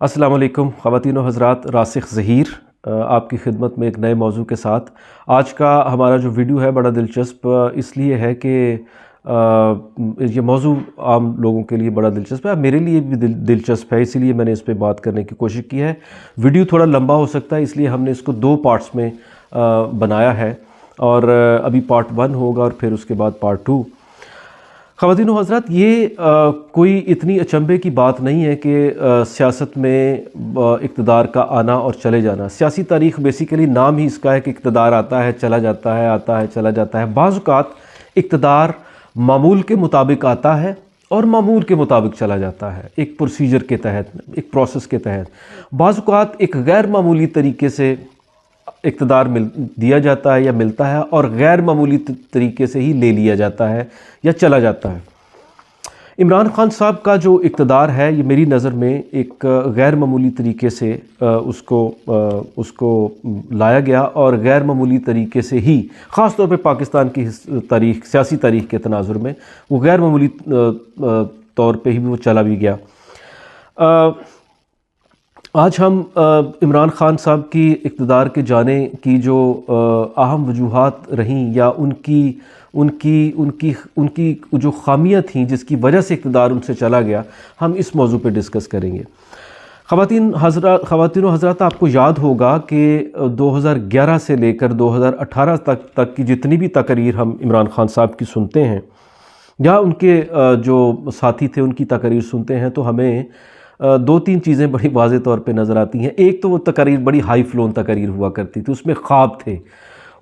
السلام علیکم خواتین و حضرات، راسخ ظہیر آپ کی خدمت میں ایک نئے موضوع کے ساتھ۔ آج کا ہمارا جو ویڈیو ہے بڑا دلچسپ اس لیے ہے کہ یہ موضوع عام لوگوں کے لیے بڑا دلچسپ ہے، میرے لیے بھی دلچسپ ہے، اسی لیے میں نے اس پہ بات کرنے کی کوشش کی ہے۔ ویڈیو تھوڑا لمبا ہو سکتا ہے، اس لیے ہم نے اس کو 2 پارٹس میں بنایا ہے، اور ابھی پارٹ 1 ہوگا اور پھر اس کے بعد پارٹ 2۔ خواتین و حضرات، یہ کوئی اتنی اچنبھے کی بات نہیں ہے کہ سیاست میں اقتدار کا آنا اور چلے جانا۔ سیاسی تاریخ بیسیکلی نام ہی اس کا ہے کہ اقتدار آتا ہے چلا جاتا ہے، آتا ہے چلا جاتا ہے۔ بعض اوقات اقتدار معمول کے مطابق آتا ہے اور معمول کے مطابق چلا جاتا ہے، ایک پروسیجر کے تحت، ایک پروسیس کے تحت۔ بعض اوقات ایک غیر معمولی طریقے سے اقتدار دیا جاتا ہے یا ملتا ہے، اور غیر معمولی طریقے سے ہی لے لیا جاتا ہے یا چلا جاتا ہے۔ عمران خان صاحب کا جو اقتدار ہے، یہ میری نظر میں ایک غیر معمولی طریقے سے اس کو لایا گیا، اور غیر معمولی طریقے سے ہی، خاص طور پہ پاکستان کی تاریخ، سیاسی تاریخ کے تناظر میں وہ غیر معمولی طور پہ ہی وہ چلا بھی گیا۔ آج ہم عمران خان صاحب کی اقتدار کے جانے کی جو اہم وجوہات رہیں، یا ان کی جو خامیاں تھیں جس کی وجہ سے اقتدار ان سے چلا گیا، ہم اس موضوع پہ ڈسکس کریں گے۔ خواتین و حضرات، آپ کو یاد ہوگا کہ 2011 سے لے کر 2018 تک کی جتنی بھی تقاریر ہم عمران خان صاحب کی سنتے ہیں، یا ان کے جو ساتھی تھے ان کی تقاریر سنتے ہیں، تو ہمیں 2-3 چیزیں بڑی واضح طور پہ نظر آتی ہیں۔ ایک تو وہ تقاریر بڑی ہائی فلون تقاریر ہوا کرتی تھی، اس میں خواب تھے،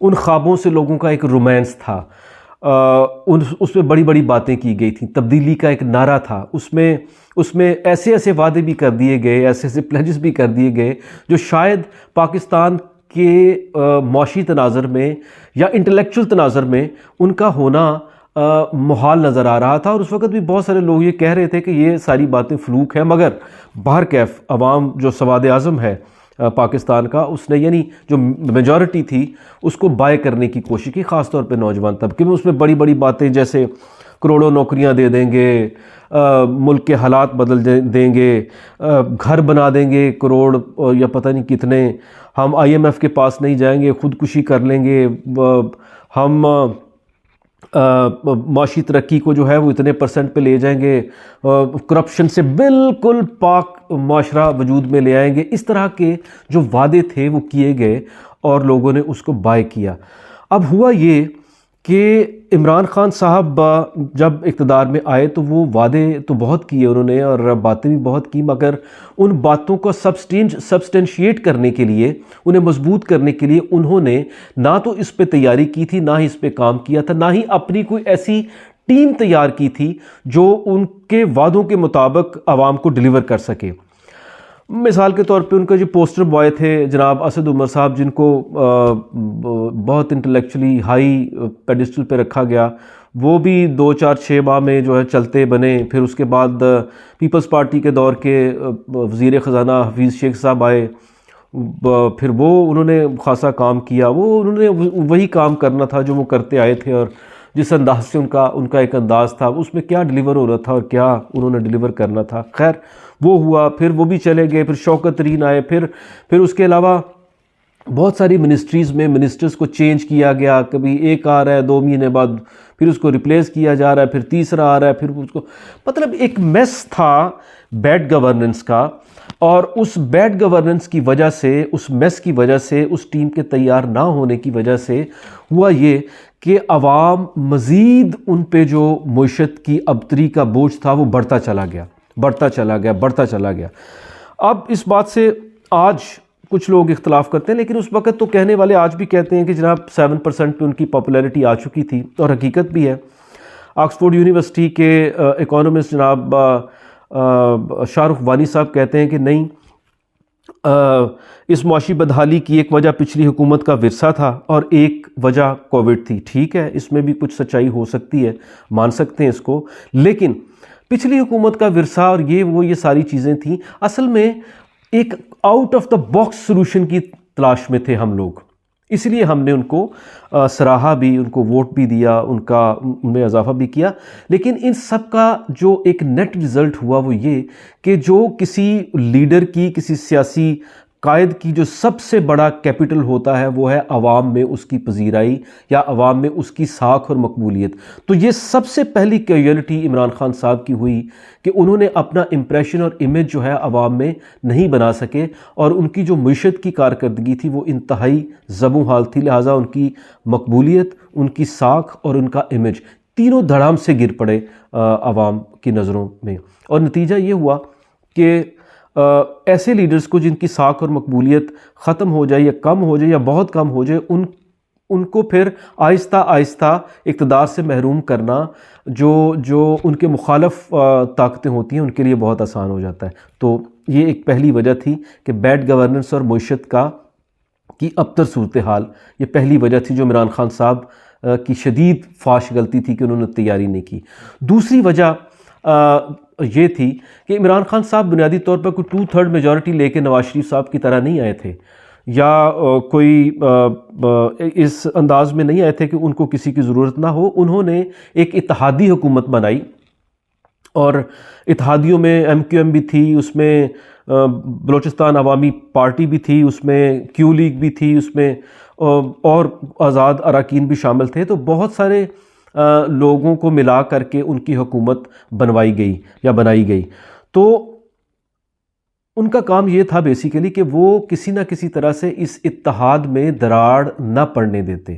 ان خوابوں سے لوگوں کا ایک رومانس تھا، اس میں بڑی بڑی باتیں کی گئی تھیں، تبدیلی کا ایک نعرہ تھا، اس میں ایسے وعدے بھی کر دیے گئے، ایسے پلیجز بھی کر دیے گئے جو شاید پاکستان کے معاشی تناظر میں یا انٹلیکچول تناظر میں ان کا ہونا محال نظر آ رہا تھا۔ اور اس وقت بھی بہت سارے لوگ یہ کہہ رہے تھے کہ یہ ساری باتیں فلوک ہیں، مگر بہرکیف عوام جو سواد اعظم ہے پاکستان کا، اس نے، یعنی جو میجورٹی تھی، اس کو بائے کرنے کی کوشش کی، خاص طور پہ نوجوان طبقے میں۔ اس میں بڑی بڑی باتیں جیسے کروڑوں نوکریاں دے دیں گے، ملک کے حالات بدل دیں گے، گھر بنا دیں گے کروڑ یا پتہ نہیں کتنے، ہم IMF کے پاس نہیں جائیں گے، خودکشی کر لیں گے، ہم معاشی ترقی کو جو ہے وہ اتنے % پہ لے جائیں گے، کرپشن سے بالکل پاک معاشرہ وجود میں لے آئیں گے۔ اس طرح کے جو وعدے تھے وہ کیے گئے اور لوگوں نے اس کو بائے کیا۔ اب ہوا یہ کہ عمران خان صاحب جب اقتدار میں آئے تو وہ وعدے تو بہت کیے انہوں نے، اور باتیں بھی بہت کی، مگر ان باتوں کو سبسٹینشیٹ کرنے کے لیے، انہیں مضبوط کرنے کے لیے، انہوں نے نہ تو اس پہ تیاری کی تھی، نہ ہی اس پہ کام کیا تھا، نہ ہی اپنی کوئی ایسی ٹیم تیار کی تھی جو ان کے وعدوں کے مطابق عوام کو ڈیلیور کر سکے۔ مثال کے طور پہ ان کا جو پوسٹر بوائے تھے جناب اسد عمر صاحب، جن کو بہت انٹلیکچولی ہائی پیڈسٹل پہ رکھا گیا، وہ بھی 2-4-6 ماہ میں جو ہے چلتے بنے۔ پھر اس کے بعد پیپلز پارٹی کے دور کے وزیر خزانہ حفیظ شیخ صاحب آئے، پھر انہوں نے خاصا کام کیا، انہوں نے وہی کام کرنا تھا جو وہ کرتے آئے تھے، اور جس انداز سے ان کا ایک انداز تھا، اس میں کیا ڈیلیور ہو رہا تھا اور کیا انہوں نے ڈیلیور کرنا تھا۔ خیر وہ ہوا، پھر وہ بھی چلے گئے، پھر شوکت ترین آئے، پھر اس کے علاوہ بہت ساری منسٹریز میں منسٹرز کو چینج کیا گیا، کبھی ایک آ رہا ہے 2 مہینے بعد، پھر اس کو ریپلیس کیا جا رہا ہے، پھر تیسرا آ رہا ہے، پھر اس کو، مطلب ایک میس تھا بیڈ گورننس کا۔ اور اس بیڈ گورننس کی وجہ سے، اس میس کی وجہ سے، اس ٹیم کے تیار نہ ہونے کی وجہ سے ہوا یہ کہ عوام مزید ان پہ جو معیشت کی ابتری کا بوجھ تھا وہ بڑھتا چلا گیا۔ اب اس بات سے آج کچھ لوگ اختلاف کرتے ہیں، لیکن اس وقت تو کہنے والے آج بھی کہتے ہیں کہ جناب 7% پہ ان کی پاپولیرٹی آ چکی تھی، اور حقیقت بھی ہے۔ آکسفورڈ یونیورسٹی کے اکانومسٹ جناب شاہ رخ وانی صاحب کہتے ہیں کہ نہیں، اس معاشی بدحالی کی ایک وجہ پچھلی حکومت کا ورثہ تھا اور ایک وجہ کووڈ تھی۔ ٹھیک ہے، اس میں بھی کچھ سچائی ہو سکتی ہے، مان سکتے ہیں اس کو، لیکن پچھلی حکومت کا ورثہ اور یہ ساری چیزیں تھیں۔ اصل میں ایک out of the box solution کی تلاش میں تھے ہم لوگ، اس لیے ہم نے ان کو سراہا بھی، ان کو ووٹ بھی دیا، ان میں اضافہ بھی کیا۔ لیکن ان سب کا جو ایک نیٹ رزلٹ ہوا وہ یہ کہ جو کسی لیڈر کی، کسی سیاسی قائد کی جو سب سے بڑا کیپٹل ہوتا ہے وہ ہے عوام میں اس کی پذیرائی یا عوام میں اس کی ساکھ اور مقبولیت۔ تو یہ سب سے پہلی کیجویلٹی عمران خان صاحب کی ہوئی کہ انہوں نے اپنا امپریشن اور امیج جو ہے عوام میں نہیں بنا سکے، اور ان کی جو معیشت کی کارکردگی تھی وہ انتہائی زبوں حال تھی، لہٰذا ان کی مقبولیت، ان کی ساکھ اور ان کا امیج تینوں دھڑام سے گر پڑے عوام کی نظروں میں۔ اور نتیجہ یہ ہوا کہ ایسے لیڈرز کو جن کی ساکھ اور مقبولیت ختم ہو جائے یا کم ہو جائے یا بہت کم ہو جائے، ان کو پھر آہستہ آہستہ اقتدار سے محروم کرنا جو ان کے مخالف طاقتیں ہوتی ہیں ان کے لیے بہت آسان ہو جاتا ہے۔ تو یہ ایک پہلی وجہ تھی کہ بیڈ گورننس اور معیشت کی ابتر صورتحال، یہ پہلی وجہ تھی جو عمران خان صاحب کی شدید فاش غلطی تھی کہ انہوں نے تیاری نہیں کی۔ دوسری وجہ یہ تھی کہ عمران خان صاحب بنیادی طور پر کوئی 2/3 میجورٹی لے کے نواز شریف صاحب کی طرح نہیں آئے تھے، یا کوئی اس انداز میں نہیں آئے تھے کہ ان کو کسی کی ضرورت نہ ہو۔ انہوں نے ایک اتحادی حکومت بنائی، اور اتحادیوں میں MQM بھی تھی، اس میں بلوچستان عوامی پارٹی بھی تھی، اس میں کیو لیگ بھی تھی، اس میں اور آزاد اراکین بھی شامل تھے۔ تو بہت سارے لوگوں کو ملا کر کے ان کی حکومت بنوائی گئی یا بنائی گئی۔ تو ان کا کام یہ تھا بیسیکلی کہ وہ کسی نہ کسی طرح سے اس اتحاد میں دراڑ نہ پڑنے دیتے،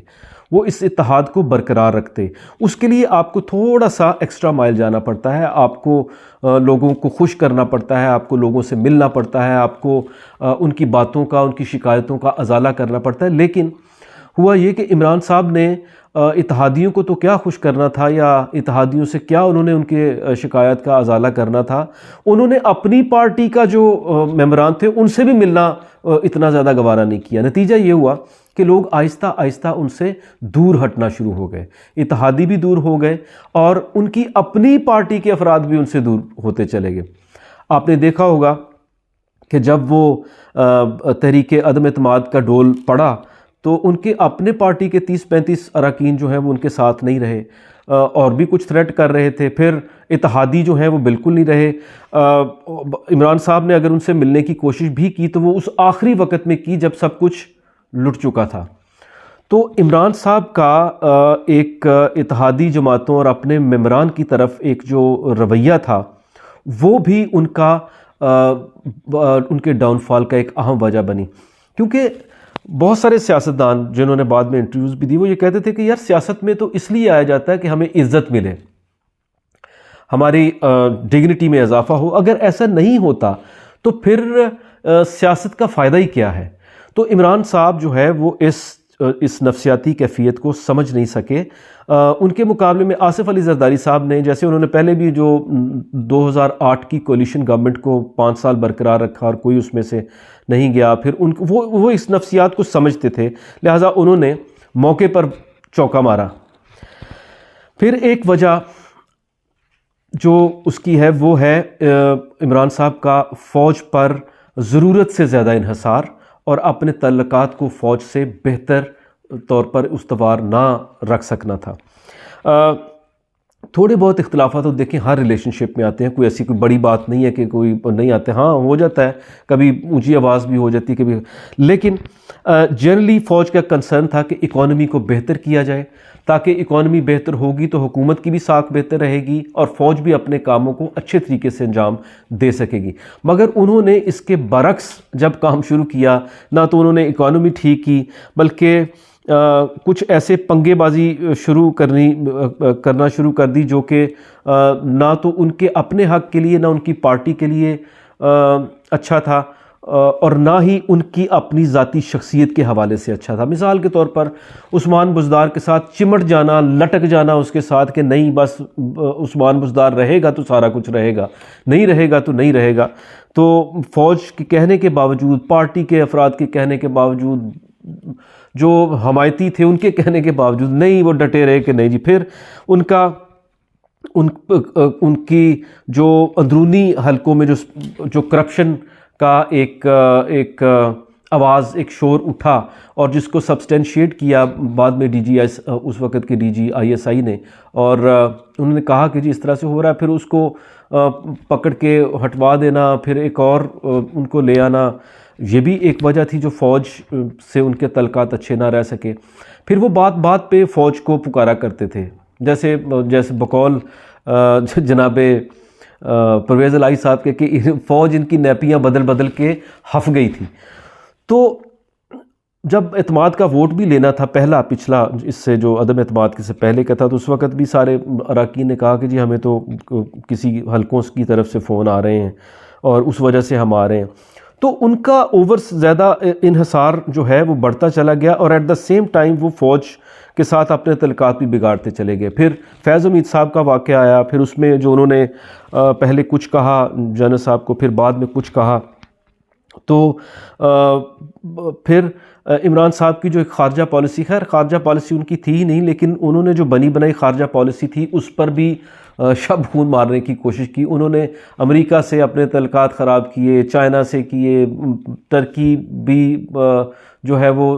وہ اس اتحاد کو برقرار رکھتے۔ اس کے لیے آپ کو تھوڑا سا ایکسٹرا مائل جانا پڑتا ہے، آپ کو لوگوں کو خوش کرنا پڑتا ہے، آپ کو لوگوں سے ملنا پڑتا ہے، آپ کو ان کی باتوں کا، ان کی شکایتوں کا ازالہ کرنا پڑتا ہے۔ لیکن ہوا یہ کہ عمران صاحب نے اتحادیوں کو تو کیا خوش کرنا تھا، یا اتحادیوں سے کیا انہوں نے ان کے شکایت کا ازالہ کرنا تھا، انہوں نے اپنی پارٹی کا جو ممبران تھے ان سے بھی ملنا اتنا زیادہ گوارا نہیں کیا۔ نتیجہ یہ ہوا کہ لوگ آہستہ آہستہ ان سے دور ہٹنا شروع ہو گئے، اتحادی بھی دور ہو گئے، اور ان کی اپنی پارٹی کے افراد بھی ان سے دور ہوتے چلے گئے۔ آپ نے دیکھا ہوگا کہ جب وہ تحریک عدم اعتماد کا ڈول پڑا تو ان کے اپنے پارٹی کے 30-35 اراکین جو ہیں وہ ان کے ساتھ نہیں رہے، اور بھی کچھ تھریٹ کر رہے تھے۔ پھر اتحادی جو ہیں وہ بالکل نہیں رہے۔ عمران صاحب نے اگر ان سے ملنے کی کوشش بھی کی تو وہ اس آخری وقت میں کی جب سب کچھ لٹ چکا تھا۔ تو عمران صاحب کا ایک اتحادی جماعتوں اور اپنے ممبران کی طرف ایک جو رویہ تھا وہ بھی ان کے ڈاؤن فال کا ایک اہم وجہ بنی، کیونکہ بہت سارے سیاستدان جنہوں نے بعد میں انٹرویوز بھی دی وہ یہ کہتے تھے کہ یار سیاست میں تو اس لیے آیا جاتا ہے کہ ہمیں عزت ملے، ہماری ڈگنیٹی میں اضافہ ہو، اگر ایسا نہیں ہوتا تو پھر سیاست کا فائدہ ہی کیا ہے۔ تو عمران صاحب جو ہے وہ اس نفسیاتی کیفیت کو سمجھ نہیں سکے۔ ان کے مقابلے میں آصف علی زرداری صاحب نے، جیسے انہوں نے پہلے بھی جو 2008 کی کولیشن گورنمنٹ کو 5 سال برقرار رکھا اور کوئی اس میں سے نہیں گیا، پھر وہ اس نفسیات کو سمجھتے تھے، لہٰذا انہوں نے موقع پر چوکا مارا۔ پھر ایک وجہ جو اس کی ہے وہ ہے عمران صاحب کا فوج پر ضرورت سے زیادہ انحصار، اور اپنے تعلقات کو فوج سے بہتر طور پر استوار نہ رکھ سکنا تھا۔ تھوڑے بہت اختلافات تو دیکھیں ہر ریلیشن شپ میں آتے ہیں، کوئی ایسی کوئی بڑی بات نہیں ہے کہ کوئی نہیں آتے، ہاں ہو جاتا ہے، کبھی اونچی آواز بھی ہو جاتی ہے کبھی، لیکن جنرلی فوج کا کنسرن تھا کہ اکانومی کو بہتر کیا جائے، تاکہ اکانومی بہتر ہوگی تو حکومت کی بھی ساکھ بہتر رہے گی اور فوج بھی اپنے کاموں کو اچھے طریقے سے انجام دے سکے گی۔ مگر انہوں نے اس کے برعکس جب کام شروع کیا، نہ تو انہوں نے اکانومی ٹھیک کی بلکہ کچھ ایسے پنگے بازی کرنا شروع کر دی جو کہ نہ تو ان کے اپنے حق کے لیے، نہ ان کی پارٹی کے لیے اچھا تھا، اور نہ ہی ان کی اپنی ذاتی شخصیت کے حوالے سے اچھا تھا۔ مثال کے طور پر عثمان بزدار کے ساتھ چمٹ جانا، لٹک جانا اس کے ساتھ کہ نہیں بس عثمان بزدار رہے گا تو سارا کچھ رہے گا، نہیں رہے گا تو نہیں رہے گا۔ تو فوج کے کہنے کے باوجود، پارٹی کے افراد کے کہنے کے باوجود، جو حمایتی تھے ان کے کہنے کے باوجود نہیں، وہ ڈٹے رہے کہ نہیں جی۔ پھر ان کی جو اندرونی حلقوں میں جو کرپشن کا ایک آواز ایک شور اٹھا اور جس کو سبسٹینشیٹ کیا بعد میں ڈی جی ایس اس وقت کے D G I S I نے، اور انہوں نے کہا کہ جی اس طرح سے ہو رہا ہے، پھر اس کو پکڑ کے ہٹوا دینا، پھر ایک اور ان کو لے آنا، یہ بھی ایک وجہ تھی جو فوج سے ان کے تعلقات اچھے نہ رہ سکے۔ پھر وہ بات بات پہ فوج کو پکارا کرتے تھے، جیسے بقول جناب پرویز الہی صاحب کے کہ فوج ان کی نیپیاں بدل بدل کے ہف گئی تھی۔ تو جب اعتماد کا ووٹ بھی لینا تھا پہلا پچھلا، اس سے جو عدم اعتماد کے سے پہلے کا تھا، تو اس وقت بھی سارے اراکین نے کہا کہ جی ہمیں تو کسی حلقوں کی طرف سے فون آ رہے ہیں اور اس وجہ سے ہم آ رہے ہیں۔ تو ان کا اوور زیادہ انحصار جو ہے وہ بڑھتا چلا گیا، اور ایٹ دا سیم ٹائم وہ فوج کے ساتھ اپنے تعلقات بھی بگاڑتے چلے گئے۔ پھر فیض حمید صاحب کا واقعہ آیا، پھر اس میں جو انہوں نے پہلے کچھ کہا جنرل صاحب کو، پھر بعد میں کچھ کہا، تو پھر عمران صاحب کی جو ایک خارجہ پالیسی، خیر خارجہ پالیسی ان کی تھی ہی نہیں، لیکن انہوں نے جو بنی بنائی خارجہ پالیسی تھی اس پر بھی شب خون مارنے کی کوشش کی۔ انہوں نے امریکہ سے اپنے تعلقات خراب کیے، چائنا سے کیے، ترکی بھی جو ہے وہ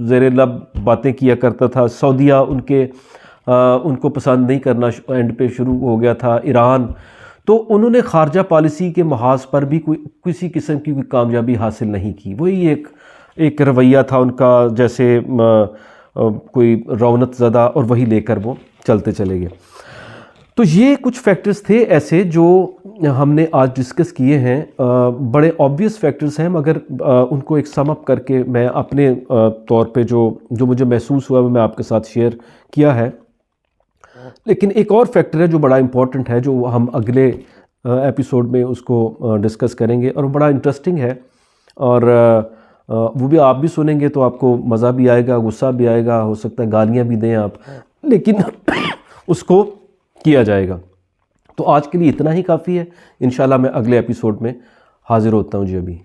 زیر لب باتیں کیا کرتا تھا، سعودیہ ان کو پسند نہیں کرنا اینڈ پہ شروع ہو گیا تھا، ایران۔ تو انہوں نے خارجہ پالیسی کے محاذ پر بھی کسی قسم کی کوئی کامیابی حاصل نہیں کی۔ وہی ایک رویہ تھا ان کا، جیسے کوئی رونت زدہ، اور وہی لے کر وہ چلتے چلے گئے۔ تو یہ کچھ فیکٹرز تھے ایسے جو ہم نے آج ڈسکس کیے ہیں، بڑے آبویس فیکٹرز ہیں، مگر ان کو ایک سم اپ کر کے میں اپنے طور پہ جو مجھے محسوس ہوا وہ میں آپ کے ساتھ شیئر کیا ہے۔ لیکن ایک اور فیکٹر ہے جو بڑا امپورٹنٹ ہے، جو ہم اگلے ایپیسوڈ میں اس کو ڈسکس کریں گے، اور وہ بڑا انٹرسٹنگ ہے، اور وہ بھی آپ بھی سنیں گے تو آپ کو مزہ بھی آئے گا، غصہ بھی آئے گا، ہو سکتا ہے گالیاں بھی دیں آپ، لیکن اس کو کیا جائے گا۔ تو آج کے لیے اتنا ہی کافی ہے، انشاءاللہ میں اگلے ایپیسوڈ میں حاضر ہوتا ہوں جی ابھی۔